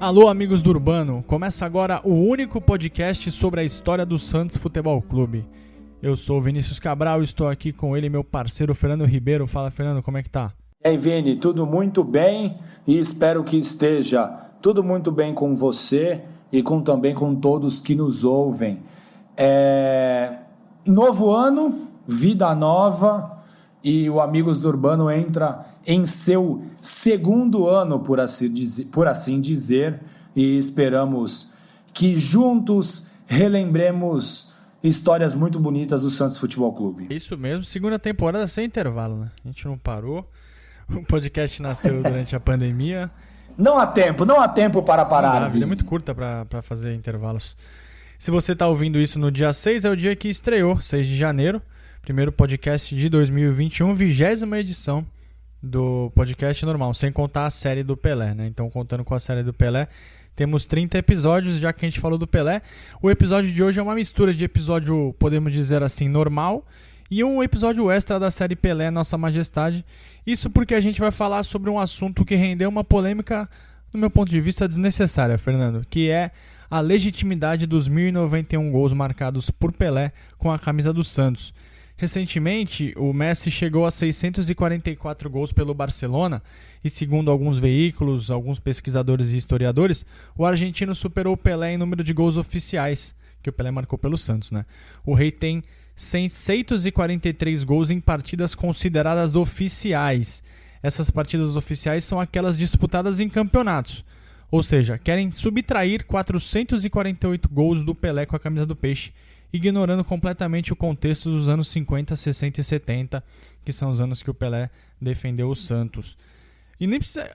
Alô, amigos do Urbano, começa agora o único podcast sobre a história do Santos Futebol Clube. Eu sou o Vinícius Cabral e estou aqui com ele, meu parceiro Fernando Ribeiro. Fala, Fernando, como é que tá? E aí, Vini, tudo muito bem e espero que esteja tudo muito bem com você e também com todos que nos ouvem. Novo ano, vida nova e o Amigos do Urbano entra em seu segundo ano, por assim dizer, e esperamos que juntos relembremos histórias muito bonitas do Santos Futebol Clube. Isso mesmo, segunda temporada sem intervalo, né? A gente não parou, o podcast nasceu durante a pandemia. Não há tempo para parar. A vida é muito curta para fazer intervalos. Se você está ouvindo isso no dia 6, é o dia que estreou, 6 de janeiro, primeiro podcast de 2021, 20ª edição do podcast normal, sem contar a série do Pelé, né? Então, contando com a série do Pelé, temos 30 episódios, já que a gente falou do Pelé. O episódio de hoje é uma mistura de episódio, podemos dizer assim, normal, e um episódio extra da série Pelé, Nossa Majestade. Isso porque a gente vai falar sobre um assunto que rendeu uma polêmica, do meu ponto de vista, desnecessária, Fernando, que é a legitimidade dos 1.091 gols marcados por Pelé com a camisa do Santos. Recentemente, o Messi chegou a 644 gols pelo Barcelona e, segundo alguns veículos, alguns pesquisadores e historiadores, o argentino superou o Pelé em número de gols oficiais, que o Pelé marcou pelo Santos, né? O rei tem 643 gols em partidas consideradas oficiais. Essas partidas oficiais são aquelas disputadas em campeonatos, ou seja, querem subtrair 448 gols do Pelé com a camisa do Peixe, ignorando completamente o contexto dos anos 50, 60 e 70, que são os anos que o Pelé defendeu o Santos. E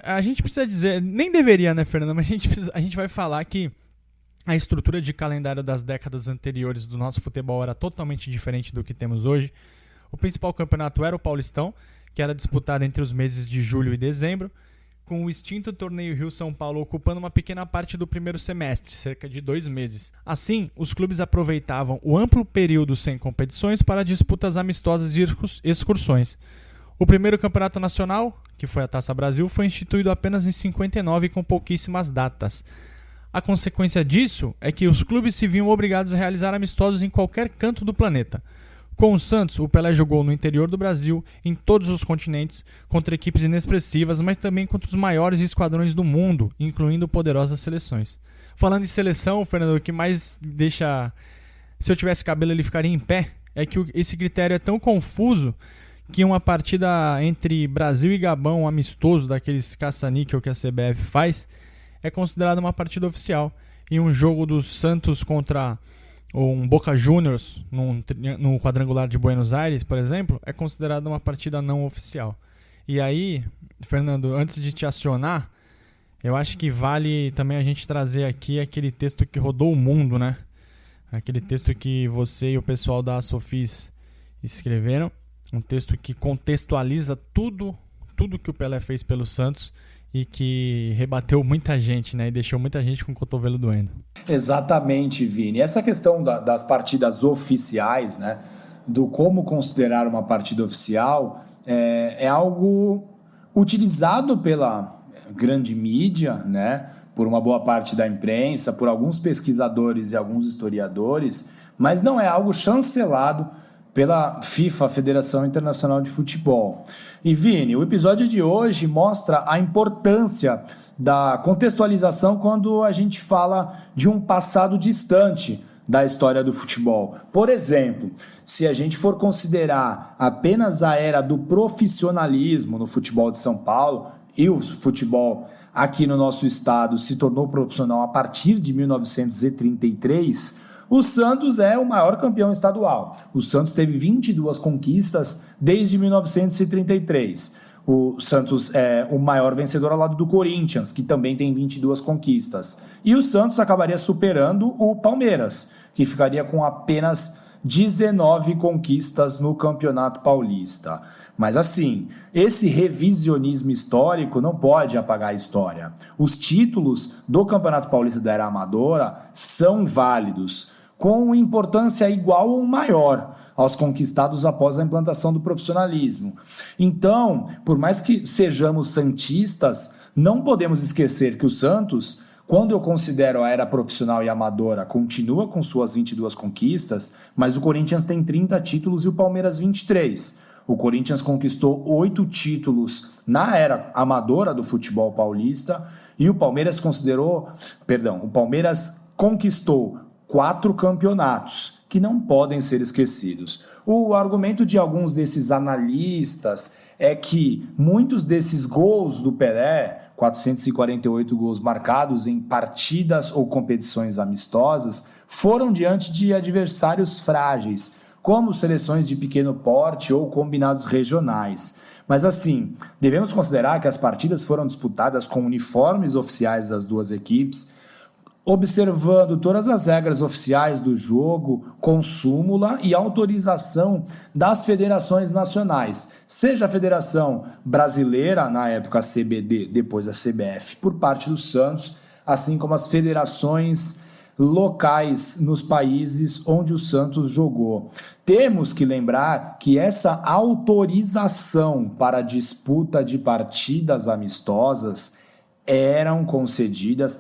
a gente precisa dizer, nem deveria, né, Fernando, mas a gente vai falar que a estrutura de calendário das décadas anteriores do nosso futebol era totalmente diferente do que temos hoje. O principal campeonato era o Paulistão, que era disputado entre os meses de julho e dezembro, com o extinto torneio Rio-São Paulo ocupando uma pequena parte do primeiro semestre, cerca de 2 meses. Assim, os clubes aproveitavam o amplo período sem competições para disputas amistosas e excursões. O primeiro campeonato nacional, que foi a Taça Brasil, foi instituído apenas em 59 com pouquíssimas datas. A consequência disso é que os clubes se viam obrigados a realizar amistosos em qualquer canto do planeta. Com o Santos, o Pelé jogou no interior do Brasil, em todos os continentes, contra equipes inexpressivas, mas também contra os maiores esquadrões do mundo, incluindo poderosas seleções. Falando em seleção, Fernando, o que mais deixa... Se eu tivesse cabelo, ele ficaria em pé, é que esse critério é tão confuso que uma partida entre Brasil e Gabão, um amistoso daqueles caça-níquel que a CBF faz, é considerada uma partida oficial. E um jogo do Santos contra um Boca Juniors no quadrangular de Buenos Aires, por exemplo, é considerada uma partida não oficial. E aí, Fernando, antes de te acionar, eu acho que vale também a gente trazer aqui aquele texto que rodou o mundo, né? Aquele texto que você e o pessoal da Sofis escreveram, um texto que contextualiza tudo que o Pelé fez pelo Santos e que rebateu muita gente, né? E deixou muita gente com o cotovelo doendo. Exatamente, Vini. Essa questão das partidas oficiais, né? Do como considerar uma partida oficial, é algo utilizado pela grande mídia, né? Por uma boa parte da imprensa, por alguns pesquisadores e alguns historiadores, mas não é algo chancelado pela FIFA, Federação Internacional de Futebol. E, Vini, o episódio de hoje mostra a importância da contextualização quando a gente fala de um passado distante da história do futebol. Por exemplo, se a gente for considerar apenas a era do profissionalismo no futebol de São Paulo, e o futebol aqui no nosso estado se tornou profissional a partir de 1933, o Santos é o maior campeão estadual. O Santos teve 22 conquistas desde 1933. O Santos é o maior vencedor ao lado do Corinthians, que também tem 22 conquistas. E o Santos acabaria superando o Palmeiras, que ficaria com apenas 19 conquistas no Campeonato Paulista. Mas assim, esse revisionismo histórico não pode apagar a história. Os títulos do Campeonato Paulista da Era Amadora são válidos, com importância igual ou maior aos conquistados após a implantação do profissionalismo. Então, por mais que sejamos santistas, não podemos esquecer que o Santos Quando eu considero a era profissional e amadora, continua com suas 22 conquistas, mas o Corinthians tem 30 títulos e o Palmeiras 23. O Corinthians conquistou 8 títulos na era amadora do futebol paulista e o Palmeiras conquistou 4 campeonatos que não podem ser esquecidos. O argumento de alguns desses analistas é que muitos desses gols do Pelé, 448 gols marcados em partidas ou competições amistosas, foram diante de adversários frágeis, como seleções de pequeno porte ou combinados regionais. Mas assim, devemos considerar que as partidas foram disputadas com uniformes oficiais das duas equipes, observando todas as regras oficiais do jogo, com súmula e autorização das federações nacionais, seja a Federação Brasileira, na época a CBD, depois a CBF, por parte do Santos, assim como as federações locais nos países onde o Santos jogou. Temos que lembrar que essa autorização para a disputa de partidas amistosas eram concedidas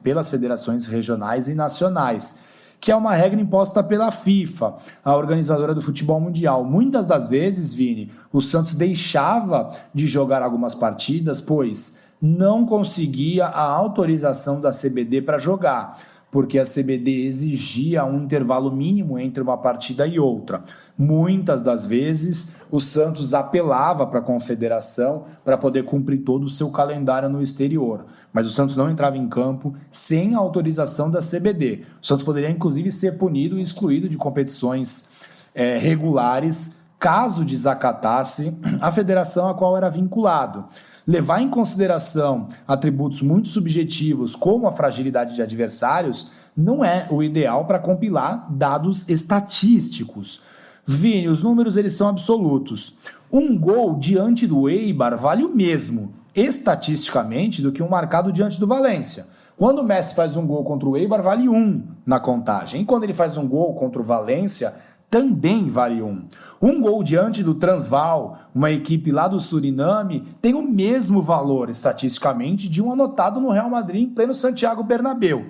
pelas federações regionais e nacionais, que é uma regra imposta pela FIFA, a organizadora do futebol mundial. Muitas das vezes, Vini, o Santos deixava de jogar algumas partidas, pois não conseguia a autorização da CBD para jogar, porque a CBD exigia um intervalo mínimo entre uma partida e outra. Muitas das vezes, o Santos apelava para a confederação para poder cumprir todo o seu calendário no exterior. Mas o Santos não entrava em campo sem a autorização da CBD. O Santos poderia, inclusive, ser punido e excluído de competições regulares caso desacatasse a federação a qual era vinculado. Levar em consideração atributos muito subjetivos, como a fragilidade de adversários, não é o ideal para compilar dados estatísticos. Vini, os números eles são absolutos. Um gol diante do Eibar vale o mesmo, estatisticamente, do que um marcado diante do Valência. Quando o Messi faz um gol contra o Eibar, vale 1 na contagem. E quando ele faz um gol contra o Valência, também vale 1. Um gol diante do Transvaal, uma equipe lá do Suriname, tem o mesmo valor estatisticamente de um anotado no Real Madrid em pleno Santiago Bernabéu.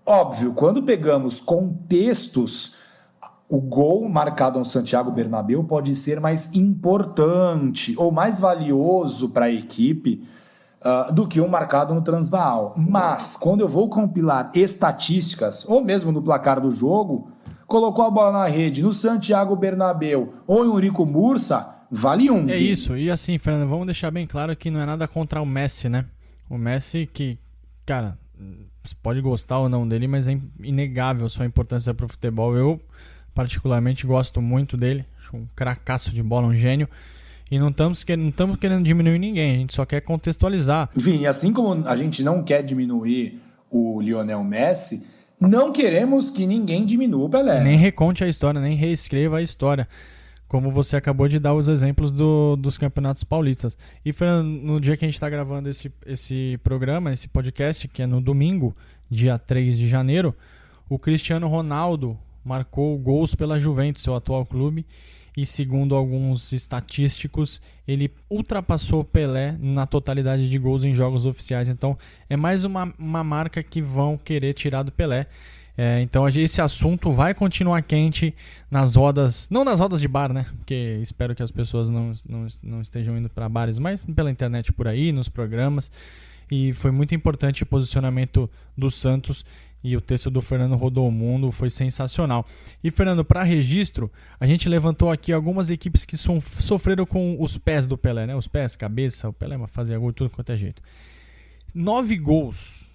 Óbvio, quando pegamos contextos, o gol marcado no Santiago Bernabéu pode ser mais importante ou mais valioso para a equipe do que um marcado no Transvaal. Mas, quando eu vou compilar estatísticas, ou mesmo no placar do jogo, colocou a bola na rede no Santiago Bernabéu ou em Eurico Mursa, vale 1. É isso, e assim, Fernando, vamos deixar bem claro que não é nada contra o Messi, né? O Messi que, cara, você pode gostar ou não dele, mas é inegável sua importância para o futebol. Eu, particularmente, gosto muito dele, acho um cracaço de bola, um gênio. E não estamos querendo diminuir ninguém, a gente só quer contextualizar. Vini, assim como a gente não quer diminuir o Lionel Messi, não queremos que ninguém diminua o Pelé. Nem reconte a história, nem reescreva a história, como você acabou de dar os exemplos dos campeonatos paulistas. E Fernando, no dia que a gente está gravando esse programa, esse podcast, que é no domingo, dia 3 de janeiro, o Cristiano Ronaldo marcou gols pela Juventus, seu atual clube, e segundo alguns estatísticos, ele ultrapassou Pelé na totalidade de gols em jogos oficiais. Então, é mais uma marca que vão querer tirar do Pelé. Então, esse assunto vai continuar quente nas rodas, não nas rodas de bar, né? Porque espero que as pessoas não estejam indo para bares, mas pela internet por aí, nos programas. E foi muito importante o posicionamento do Santos. E o texto do Fernando rodou o mundo, foi sensacional. E, Fernando, para registro, a gente levantou aqui algumas equipes que sofreram com os pés do Pelé, né? Os pés, cabeça, o Pelé fazia gol de tudo quanto é jeito. 9 gols.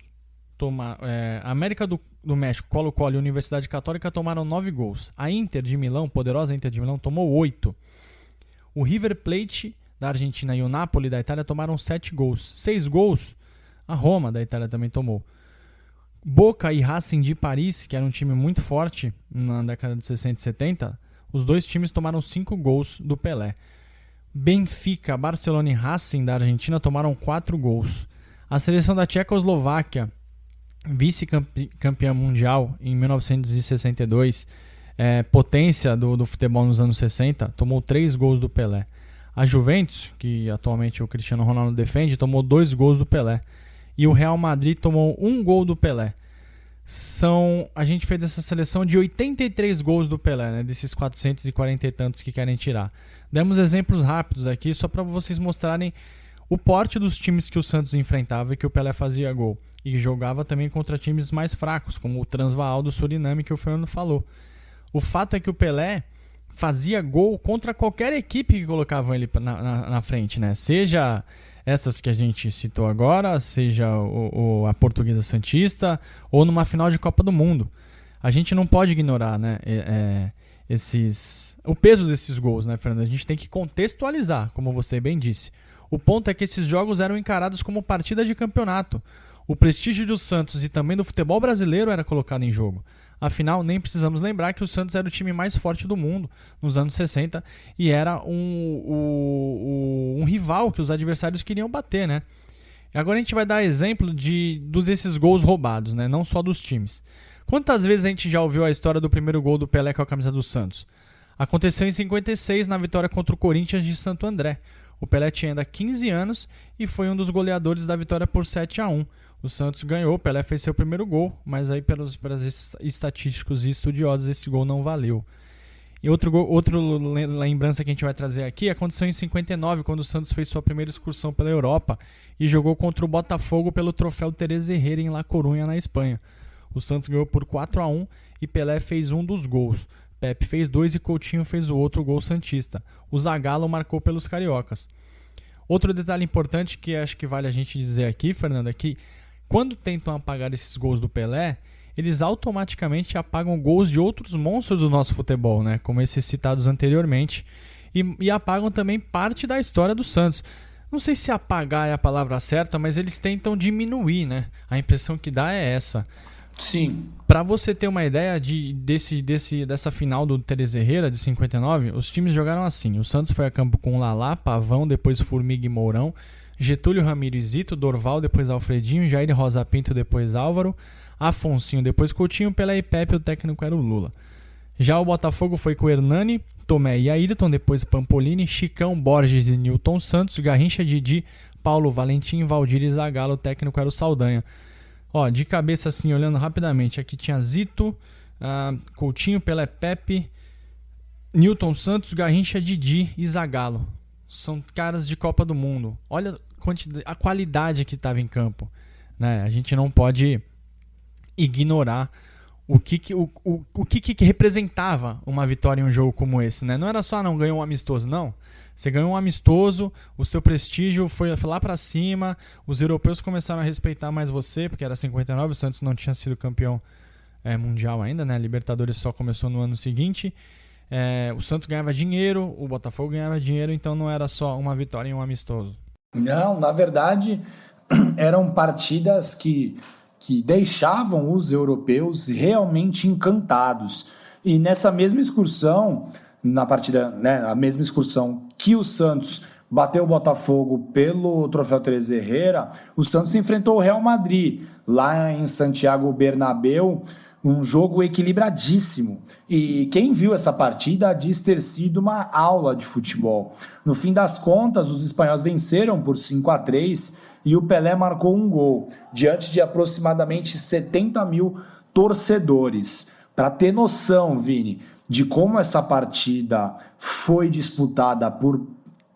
América do México, Colo-Colo e Universidade Católica tomaram 9 gols. A Inter de Milão, poderosa Inter de Milão, tomou 8. O River Plate da Argentina e o Napoli da Itália tomaram 7 gols. 6 gols, a Roma da Itália também tomou. Boca e Racing de Paris, que era um time muito forte na década de 60 e 70, os dois times tomaram 5 gols do Pelé. Benfica, Barcelona e Racing da Argentina tomaram 4 gols. A seleção da Tchecoslováquia, vice-campeã mundial em 1962, potência do futebol nos anos 60, tomou 3 gols do Pelé. A Juventus, que atualmente o Cristiano Ronaldo defende, tomou 2 gols do Pelé. e o Real Madrid tomou 1 gol do Pelé. A gente fez essa seleção de 83 gols do Pelé, né, desses 440 e tantos que querem tirar. Demos exemplos rápidos aqui, só para vocês mostrarem o porte dos times que o Santos enfrentava e que o Pelé fazia gol. E jogava também contra times mais fracos, como o Transvaal do Suriname, que o Fernando falou. O fato é que o Pelé fazia gol contra qualquer equipe que colocavam ele na frente, né? Seja essas que a gente citou agora, seja a Portuguesa Santista, ou numa final de Copa do Mundo. A gente não pode ignorar, né, o peso desses gols, né, Fernando? A gente tem que contextualizar, como você bem disse. O ponto é que esses jogos eram encarados como partida de campeonato. O prestígio do Santos e também do futebol brasileiro era colocado em jogo. Afinal, nem precisamos lembrar que o Santos era o time mais forte do mundo nos anos 60 e era um rival que os adversários queriam bater, né? Agora a gente vai dar exemplo desses gols roubados, né? Não só dos times. Quantas vezes a gente já ouviu a história do primeiro gol do Pelé com a camisa do Santos? Aconteceu em 56 na vitória contra o Corinthians de Santo André. O Pelé tinha ainda 15 anos e foi um dos goleadores da vitória por 7-1. O Santos ganhou, o Pelé fez seu primeiro gol, mas aí pelos estatísticos e estudiosos esse gol não valeu. E outra lembrança que a gente vai trazer aqui aconteceu em 59, quando o Santos fez sua primeira excursão pela Europa e jogou contra o Botafogo pelo troféu Teresa Herrera em La Coruña, na Espanha. O Santos ganhou por 4-1 e Pelé fez um dos gols. Pepe fez 2 e Coutinho fez o outro gol santista. O Zagallo marcou pelos cariocas. Outro detalhe importante que acho que vale a gente dizer aqui, Fernando, é que quando tentam apagar esses gols do Pelé, eles automaticamente apagam gols de outros monstros do nosso futebol, né? Como esses citados anteriormente, e apagam também parte da história do Santos. Não sei se apagar é a palavra certa, mas eles tentam diminuir, né? A impressão que dá é essa. Sim. Para você ter uma ideia dessa final do Teresa Herrera de 59, os times jogaram assim. O Santos foi a campo com Lalá, Pavão, depois Formiga e Mourão, Getúlio, Ramiro e Zito, Dorval, depois Alfredinho, Jair Rosa Pinto, depois Álvaro, Afonsinho, depois Coutinho, Pelé e Pepe, o técnico era o Lula. Já o Botafogo foi com Hernani, Tomé e Ayrton, depois Pampolini, Chicão, Borges e Nilton Santos, Garrincha, Didi, Paulo, Valentim, Valdir e Zagallo, o técnico era o Saldanha. Ó, de cabeça assim, olhando rapidamente, aqui tinha Zito, Coutinho, Pelé, Pepe, Nilton Santos, Garrincha, Didi e Zagallo. São caras de Copa do Mundo. Olha a qualidade que estava em campo, né? A gente não pode ignorar o que representava uma vitória em um jogo como esse, né? Não era só ganhou um amistoso, não. Você ganhou um amistoso, o seu prestígio foi lá para cima, os europeus começaram a respeitar mais você, porque era 59, o Santos não tinha sido campeão mundial ainda, né? A Libertadores só começou no ano seguinte. O Santos ganhava dinheiro, o Botafogo ganhava dinheiro, então não era só uma vitória em um amistoso. Não, na verdade, eram partidas que deixavam os europeus realmente encantados. E nessa mesma excursão, na partida, né, a mesma excursão que o Santos bateu o Botafogo pelo troféu Teresa Herrera, o Santos enfrentou o Real Madrid, lá em Santiago Bernabéu, um jogo equilibradíssimo. E quem viu essa partida diz ter sido uma aula de futebol. No fim das contas, os espanhóis venceram por 5-3 e o Pelé marcou um gol, diante de aproximadamente 70 mil torcedores. Para ter noção, Vini, de como essa partida foi disputada por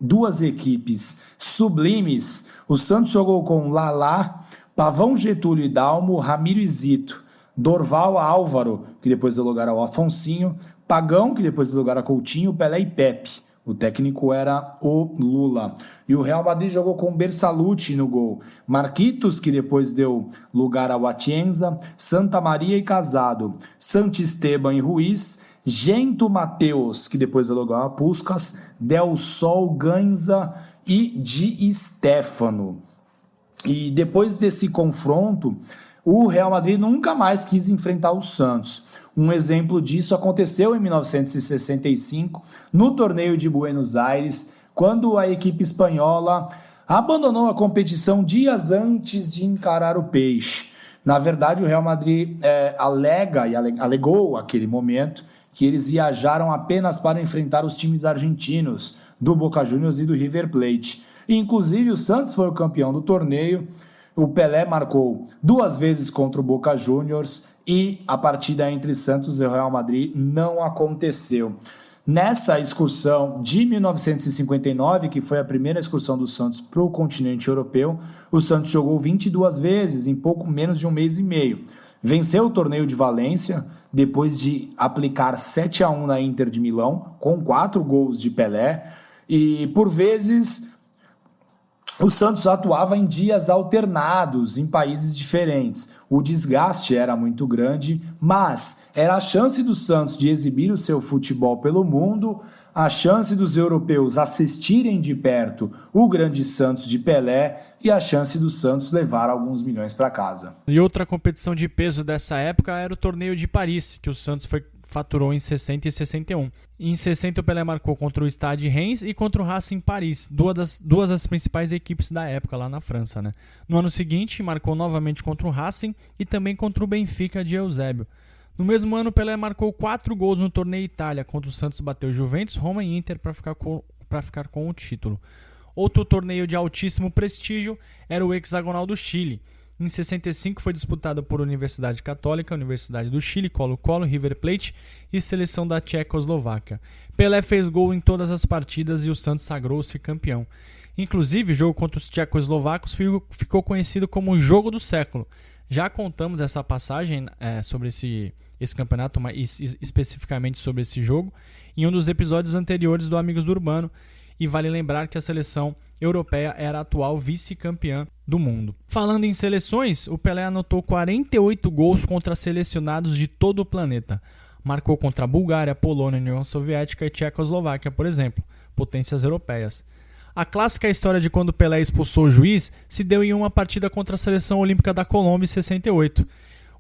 duas equipes sublimes, o Santos jogou com Lalá, Pavão, Getúlio e Dalmo, Ramiro e Zito, Dorval, Álvaro, que depois deu lugar ao Afonsinho, Pagão, que depois deu lugar a Coutinho, Pelé e Pepe. O técnico era o Lula. E o Real Madrid jogou com Bersalucci no gol, Marquitos, que depois deu lugar ao Atienza, Santa Maria e Casado, Santisteban e Ruiz, Gento Mateus, que depois deu lugar a Puskás, Del Sol, Ganza e Di Stéfano. E depois desse confronto, o Real Madrid nunca mais quis enfrentar o Santos. Um exemplo disso aconteceu em 1965, no torneio de Buenos Aires, quando a equipe espanhola abandonou a competição dias antes de encarar o Peixe. Na verdade, o Real Madrid alegou naquele momento que eles viajaram apenas para enfrentar os times argentinos, do Boca Juniors e do River Plate. E, inclusive, o Santos foi o campeão do torneio, O Pelé marcou 2 vezes contra o Boca Juniors e a partida entre Santos e Real Madrid não aconteceu. Nessa excursão de 1959, que foi a primeira excursão do Santos para o continente europeu, o Santos jogou 22 vezes em pouco menos de um mês e meio. Venceu o torneio de Valência, depois de aplicar 7-1 na Inter de Milão, com 4 gols de Pelé, e por vezes o Santos atuava em dias alternados, em países diferentes. O desgaste era muito grande, mas era a chance do Santos de exibir o seu futebol pelo mundo, a chance dos europeus assistirem de perto o grande Santos de Pelé e a chance do Santos levar alguns milhões para casa. E outra competição de peso dessa época era o torneio de Paris, que o Santos faturou em 60 e 61. Em 60 o Pelé marcou contra o Stade Reims e contra o Racing Paris, duas das principais equipes da época lá na França, né? No ano seguinte marcou novamente contra o Racing e também contra o Benfica de Eusébio. No mesmo ano, Pelé marcou 4 gols no torneio Itália, contra o Santos bateu Juventus, Roma e Inter para ficar com o título. Outro torneio de altíssimo prestígio era o Hexagonal do Chile. Em 65 foi disputado por Universidade Católica, Universidade do Chile, Colo-Colo, River Plate e Seleção da Tchecoslováquia. Pelé fez gol em todas as partidas e o Santos sagrou-se campeão. Inclusive, o jogo contra os tchecoslovacos ficou conhecido como o Jogo do Século. Já contamos essa passagem sobre esse campeonato, mas especificamente sobre esse jogo, em um dos episódios anteriores do Amigos do Urbano, e vale lembrar que a seleção europeia era a atual vice-campeã do mundo. Falando em seleções, o Pelé anotou 48 gols contra selecionados de todo o planeta. Marcou contra a Bulgária, Polônia, União Soviética e Tchecoslováquia, por exemplo, potências europeias. A clássica história de quando Pelé expulsou o juiz se deu em uma partida contra a Seleção Olímpica da Colômbia em 68.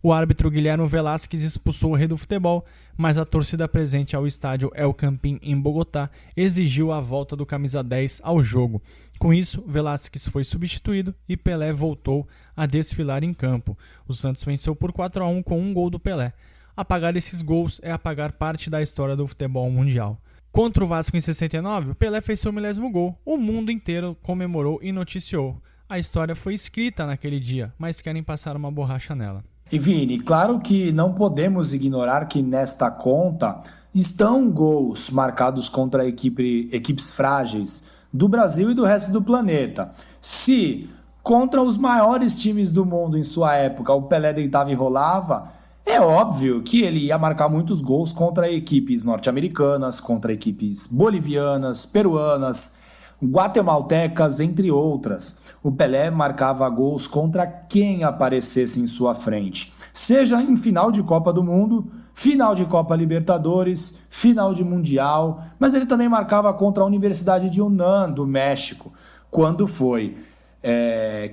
O árbitro Guilherme Velázquez expulsou o rei do futebol, mas a torcida presente ao estádio El Campín, em Bogotá, exigiu a volta do camisa 10 ao jogo. Com isso, Velázquez foi substituído e Pelé voltou a desfilar em campo. O Santos venceu por 4-1 com um gol do Pelé. Apagar esses gols é apagar parte da história do futebol mundial. Contra o Vasco em 69, o Pelé fez seu 10º gol. O mundo inteiro comemorou e noticiou. A história foi escrita naquele dia, mas querem passar uma borracha nela. E Vini, claro que não podemos ignorar que nesta conta estão gols marcados contra equipes frágeis do Brasil e do resto do planeta. Se contra os maiores times do mundo em sua época o Pelé deitava e rolava, é óbvio que ele ia marcar muitos gols contra equipes norte-americanas, contra equipes bolivianas, peruanas, guatemaltecas, entre outras. O Pelé marcava gols contra quem aparecesse em sua frente, seja em final de Copa do Mundo, final de Copa Libertadores, final de Mundial, mas ele também marcava contra a Universidade de Yunnan, do México, quando foi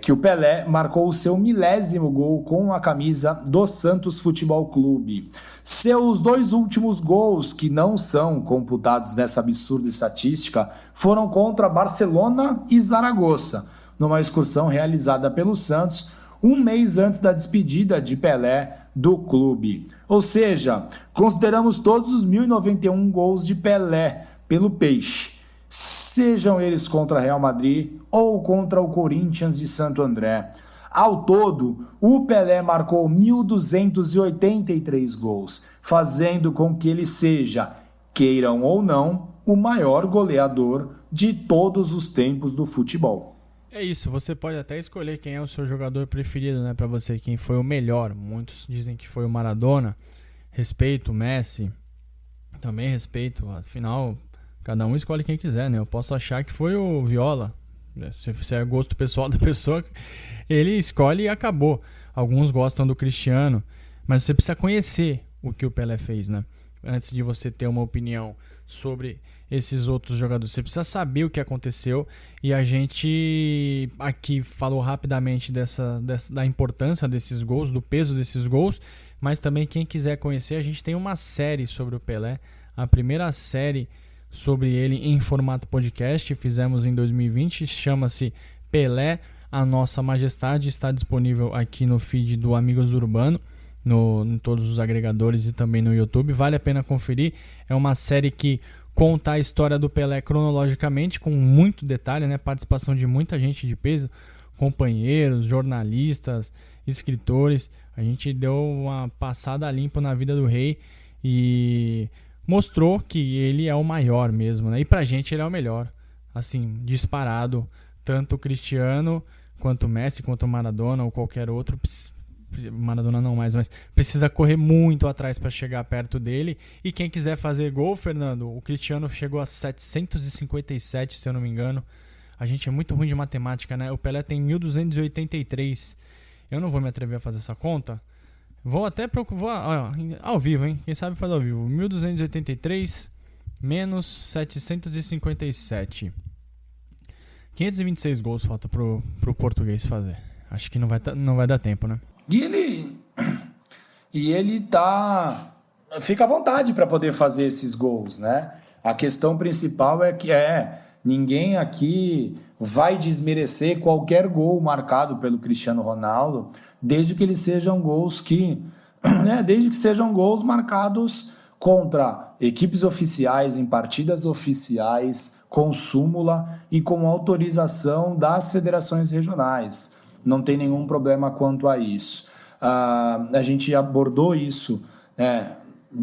que o Pelé marcou o seu 10º gol com a camisa do Santos Futebol Clube. Seus 2 últimos gols, que não são computados nessa absurda estatística, foram contra Barcelona e Zaragoza, numa excursão realizada pelo Santos um mês antes da despedida de Pelé do clube. Ou seja, consideramos todos os 1.091 gols de Pelé pelo Peixe, sejam eles contra Real Madrid ou contra o Corinthians de Santo André. Ao todo, o Pelé marcou 1.283 gols, fazendo com que ele seja, queiram ou não, o maior goleador de todos os tempos do futebol. É isso, você pode até escolher quem é o seu jogador preferido, né, para você, quem foi o melhor. Muitos dizem que foi o Maradona. Respeito o Messi, também respeito, afinal, cada um escolhe quem quiser, né? Eu posso achar que foi o Viola. Se é gosto pessoal da pessoa, ele escolhe e acabou. Alguns gostam do Cristiano, mas você precisa conhecer o que o Pelé fez, né? Antes de você ter uma opinião sobre esses outros jogadores. Você precisa saber o que aconteceu, e a gente aqui falou rapidamente da importância desses gols, do peso desses gols, mas também quem quiser conhecer, a gente tem uma série sobre o Pelé, a primeira série sobre ele em formato podcast, fizemos em 2020, chama-se Pelé, a Nossa Majestade, está disponível aqui no feed do Amigos do Urbano, em todos os agregadores e também no YouTube, vale a pena conferir. É uma série que conta a história do Pelé cronologicamente, com muito detalhe, né? Participação de muita gente de peso, companheiros, jornalistas, escritores. A gente deu uma passada limpa na vida do rei e mostrou que ele é o maior mesmo, né? E pra gente ele é o melhor, assim, disparado. Tanto o Cristiano, quanto o Messi, quanto o Maradona ou qualquer outro. Maradona não mais, mas precisa correr muito atrás para chegar perto dele. E quem quiser fazer gol, Fernando, o Cristiano chegou a 757, se eu não me engano. A gente é muito ruim de matemática, né? O Pelé tem 1283. Eu não vou me atrever a fazer essa conta. Vou até procurar ao vivo, hein? Quem sabe faz ao vivo. 1283 menos 757. 526 gols falta pro português fazer. Acho que não vai dar tempo, né? E ele tá... Fica à vontade para poder fazer esses gols, né? A questão principal é que ninguém aqui vai desmerecer qualquer gol marcado pelo Cristiano Ronaldo, desde que eles sejam gols desde que sejam gols marcados contra equipes oficiais, em partidas oficiais, com súmula e com autorização das federações regionais. Não tem nenhum problema quanto a isso. A gente abordou isso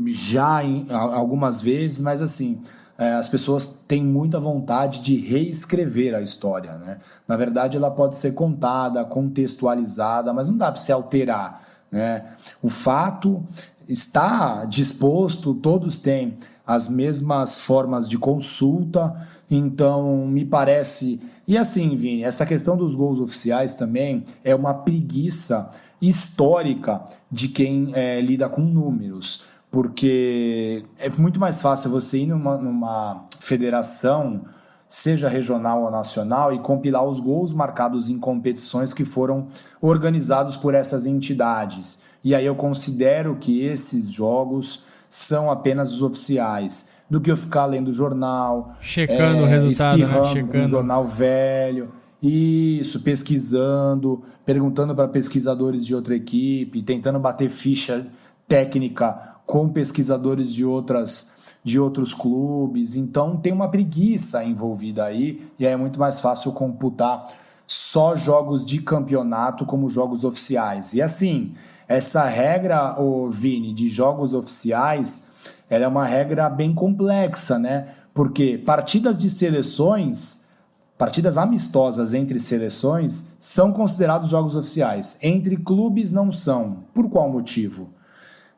já algumas vezes, mas assim, as pessoas têm muita vontade de reescrever a história, né? Na verdade, ela pode ser contada, contextualizada, mas não dá para se alterar, né? O fato está disposto, todos têm as mesmas formas de consulta, então me parece... E assim, Vini, essa questão dos gols oficiais também é uma preguiça histórica de quem lida com números, porque é muito mais fácil você ir numa federação, seja regional ou nacional, e compilar os gols marcados em competições que foram organizados por essas entidades. E aí eu considero que esses jogos são apenas os oficiais, do que eu ficar lendo jornal, checando o resultado, né? Checando um jornal velho, isso, pesquisando, perguntando para pesquisadores de outra equipe, tentando bater ficha técnica com pesquisadores de outros clubes. Então tem uma preguiça envolvida aí, e aí é muito mais fácil computar só jogos de campeonato como jogos oficiais. E assim, essa regra, Vini, de jogos oficiais, ela é uma regra bem complexa, né? Porque partidas de seleções, partidas amistosas entre seleções, são considerados jogos oficiais. Entre clubes não são. Por qual motivo?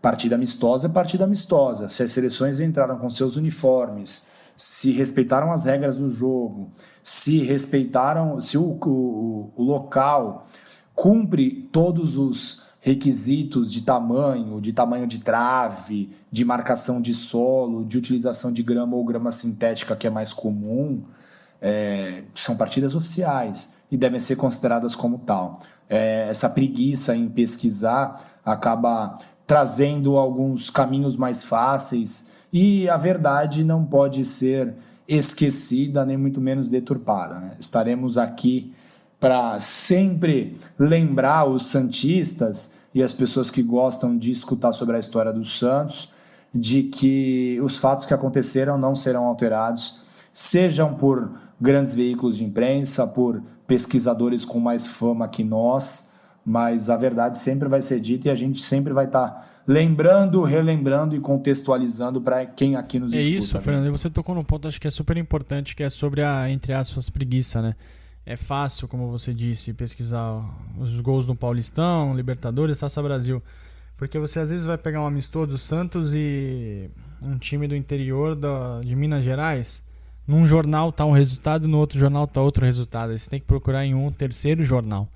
Partida amistosa é partida amistosa. Se as seleções entraram com seus uniformes, se respeitaram as regras do jogo, se o local cumpre todos os requisitos de tamanho de trave, de marcação de solo, de utilização de grama ou grama sintética, que é mais comum, são partidas oficiais e devem ser consideradas como tal. Essa preguiça em pesquisar acaba trazendo alguns caminhos mais fáceis, e a verdade não pode ser esquecida, nem muito menos deturpada, né? Estaremos aqui para sempre lembrar os santistas e as pessoas que gostam de escutar sobre a história dos Santos, de que os fatos que aconteceram não serão alterados, sejam por grandes veículos de imprensa, por pesquisadores com mais fama que nós, mas a verdade sempre vai ser dita e a gente sempre vai estar lembrando, relembrando e contextualizando para quem aqui nos escuta. É isso, Fernando, e você tocou num ponto, acho que é super importante, que é sobre a, entre aspas, preguiça, né? É fácil, como você disse, pesquisar os gols do Paulistão, Libertadores, Taça Brasil. Porque você às vezes vai pegar um amistoso, Santos e um time do interior de Minas Gerais. Num jornal tá um resultado, no outro jornal tá outro resultado. Aí você tem que procurar em um terceiro jornal.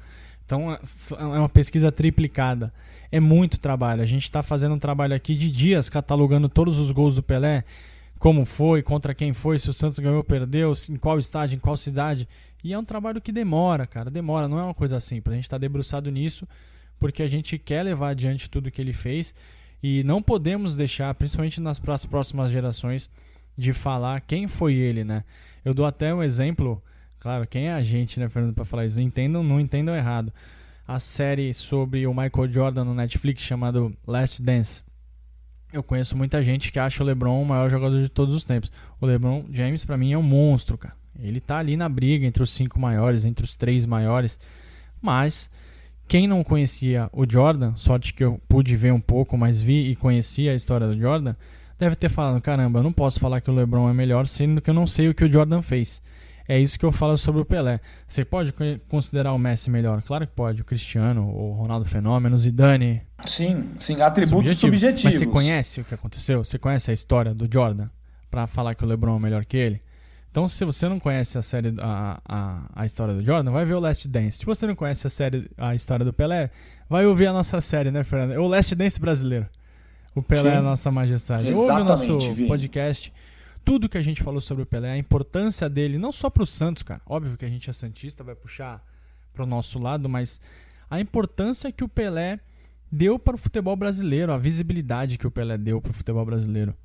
Então é uma pesquisa triplicada. É muito trabalho. A gente está fazendo um trabalho aqui de dias, catalogando todos os gols do Pelé. Como foi, contra quem foi, se o Santos ganhou ou perdeu, em qual estádio, em qual cidade. E é um trabalho que demora, cara, demora, não é uma coisa simples. A gente está debruçado nisso porque a gente quer levar adiante tudo que ele fez e não podemos deixar, principalmente nas próximas gerações, de falar quem foi ele, né? Eu dou até um exemplo, claro, quem é a gente, né, Fernando, para falar isso? Não entendam errado. A série sobre o Michael Jordan no Netflix, chamado Last Dance. Eu conheço muita gente que acha o LeBron o maior jogador de todos os tempos. O LeBron James, pra mim, é um monstro, cara. Ele tá ali na briga entre os 5 maiores, entre os 3 maiores. Mas quem não conhecia o Jordan, sorte que eu pude ver um pouco, mas vi e conhecia a história do Jordan, deve ter falado, caramba, eu não posso falar que o LeBron é melhor, sendo que eu não sei o que o Jordan fez. É isso que eu falo sobre o Pelé. Você pode considerar o Messi melhor? Claro que pode. O Cristiano, o Ronaldo Fenômeno, o Zidane. Sim, atributos subjetivos. Mas você conhece o que aconteceu? Você conhece a história do Jordan para falar que o LeBron é melhor que ele? Então, se você não conhece a série, a história do Jordan, vai ver o Last Dance. Se você não conhece a história do Pelé, vai ouvir a nossa série, né, Fernando? É o Last Dance brasileiro. O Pelé é a nossa majestade. Ouve o nosso podcast. Tudo que a gente falou sobre o Pelé, a importância dele, não só para o Santos, cara. Óbvio que a gente é santista, vai puxar para o nosso lado, mas a importância que o Pelé deu para o futebol brasileiro, a visibilidade que o Pelé deu para o futebol brasileiro.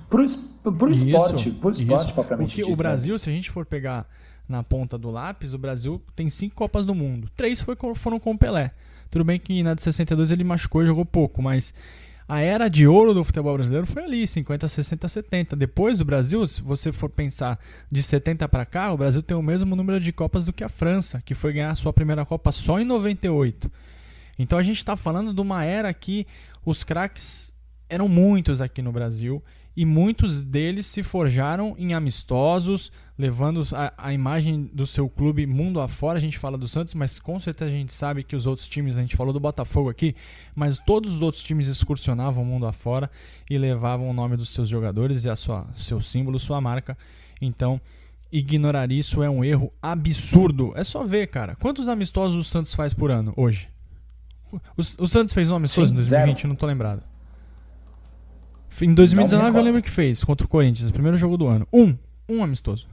Pro esporte propriamente dito. O Brasil, se a gente for pegar na ponta do lápis, o Brasil tem 5 Copas do Mundo. 3 foram com o Pelé. Tudo bem que na de 62 ele machucou e jogou pouco, mas a era de ouro do futebol brasileiro foi ali, 50, 60, 70. Depois do Brasil, se você for pensar de 70 para cá, o Brasil tem o mesmo número de Copas do que a França, que foi ganhar a sua primeira Copa só em 98. Então a gente está falando de uma era que os craques eram muitos aqui no Brasil e muitos deles se forjaram em amistosos, levando a imagem do seu clube mundo afora. A gente fala do Santos, mas com certeza a gente sabe que os outros times, a gente falou do Botafogo aqui, mas todos os outros times excursionavam o mundo afora e levavam o nome dos seus jogadores e seu símbolo, sua marca. Então, ignorar isso é um erro absurdo. É só ver, cara, quantos amistosos o Santos faz por ano hoje? O Santos fez um amistoso em 2020, não tô lembrado. Em 2019 eu lembro que fez contra o Corinthians, o primeiro jogo do ano. Um amistoso.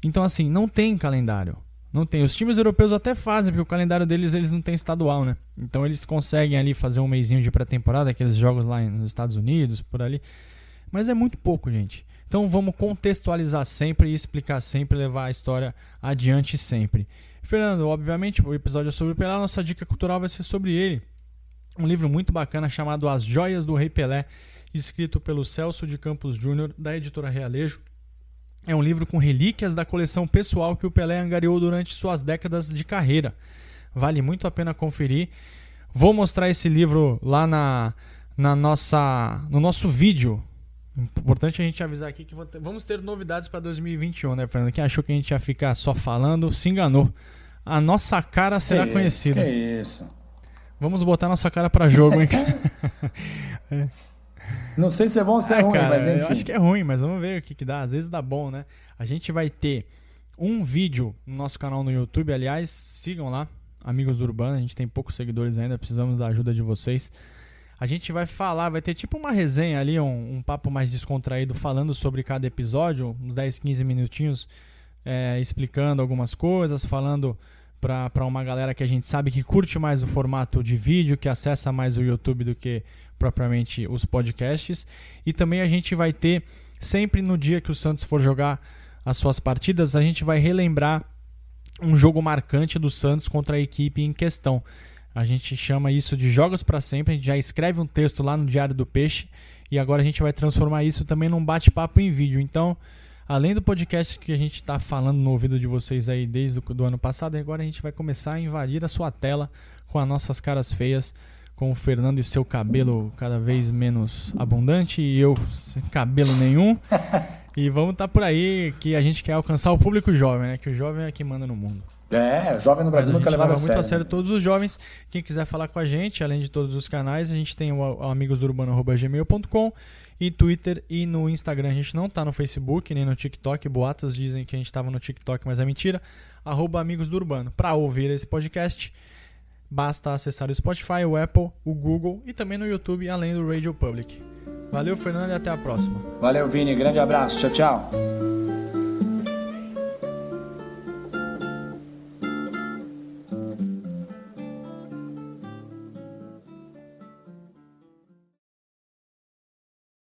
Então assim, não tem calendário. Não tem. Os times europeus até fazem, porque o calendário deles eles não tem estadual, né? Então eles conseguem ali fazer um mesinho de pré-temporada, aqueles jogos lá nos Estados Unidos, por ali. Mas é muito pouco, gente. Então vamos contextualizar sempre e explicar sempre, levar a história adiante sempre. Fernando, obviamente o episódio é sobre o Pelé, a nossa dica cultural vai ser sobre ele. Um livro muito bacana chamado As Joias do Rei Pelé, escrito pelo Celso de Campos Júnior, da editora Realejo. É um livro com relíquias da coleção pessoal que o Pelé angariou durante suas décadas de carreira. Vale muito a pena conferir. Vou mostrar esse livro lá no nosso vídeo. Importante a gente avisar aqui que vamos ter novidades para 2021, né, Fernando? Quem achou que a gente ia ficar só falando, se enganou. A nossa cara será conhecida. Que isso? Vamos botar nossa cara pra jogo, hein? Não sei se é bom ou se é ruim, cara, mas enfim. Eu acho que é ruim, mas vamos ver o que dá. Às vezes dá bom, né? A gente vai ter um vídeo no nosso canal no YouTube. Aliás, sigam lá, Amigos do Urbano. A gente tem poucos seguidores ainda, precisamos da ajuda de vocês. A gente vai falar, vai ter tipo uma resenha ali, um papo mais descontraído, falando sobre cada episódio, uns 10, 15 minutinhos, explicando algumas coisas, falando para uma galera que a gente sabe que curte mais o formato de vídeo, que acessa mais o YouTube do que propriamente os podcasts. E também a gente vai ter, sempre no dia que o Santos for jogar as suas partidas, a gente vai relembrar um jogo marcante do Santos contra a equipe em questão. A gente chama isso de Jogos para Sempre. A gente já escreve um texto lá no Diário do Peixe e agora a gente vai transformar isso também num bate-papo em vídeo. Então, além do podcast que a gente está falando no ouvido de vocês aí desde o ano passado, agora a gente vai começar a invadir a sua tela com as nossas caras feias, com o Fernando e seu cabelo cada vez menos abundante e eu sem cabelo nenhum. E vamos estar por aí, que a gente quer alcançar o público jovem, né? Que o jovem é que manda no mundo. O jovem no Brasil nunca levava a sério. muito a sério todos os jovens. Quem quiser falar com a gente, além de todos os canais, a gente tem o amigosurbano@gmail.com e Twitter e no Instagram. A gente não tá no Facebook nem no TikTok. Boatos dizem que a gente estava no TikTok, mas é mentira. @Amigos do Urbano. Para ouvir esse podcast, basta acessar o Spotify, o Apple, o Google e também no YouTube, além do Radio Public. Valeu, Fernando, e até a próxima. Valeu, Vini. Grande abraço. Tchau, tchau.